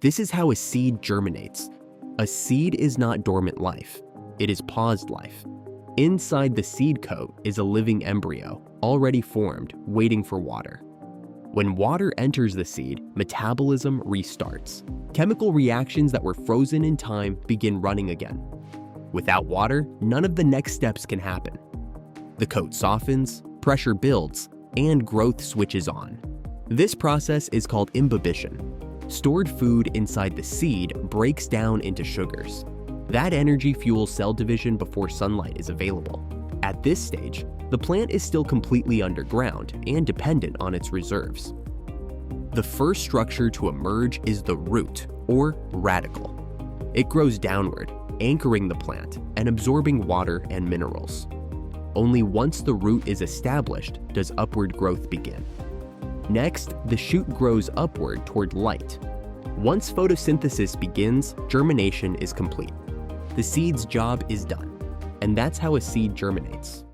This is how a seed germinates. A seed is not dormant life, it is paused life. Inside the seed coat is a living embryo, already formed, waiting for water. When water enters the seed, metabolism restarts. Chemical reactions that were frozen in time begin running again. Without water, none of the next steps can happen. The coat softens, pressure builds, and growth switches on. This process is called imbibition. Stored food inside the seed breaks down into sugars. That energy fuels cell division before sunlight is available. At this stage, the plant is still completely underground and dependent on its reserves. The first structure to emerge is the root, or radicle. It grows downward, anchoring the plant and absorbing water and minerals. Only once the root is established does upward growth begin. Next, the shoot grows upward toward light. Once photosynthesis begins, germination is complete. The seed's job is done, and that's how a seed germinates.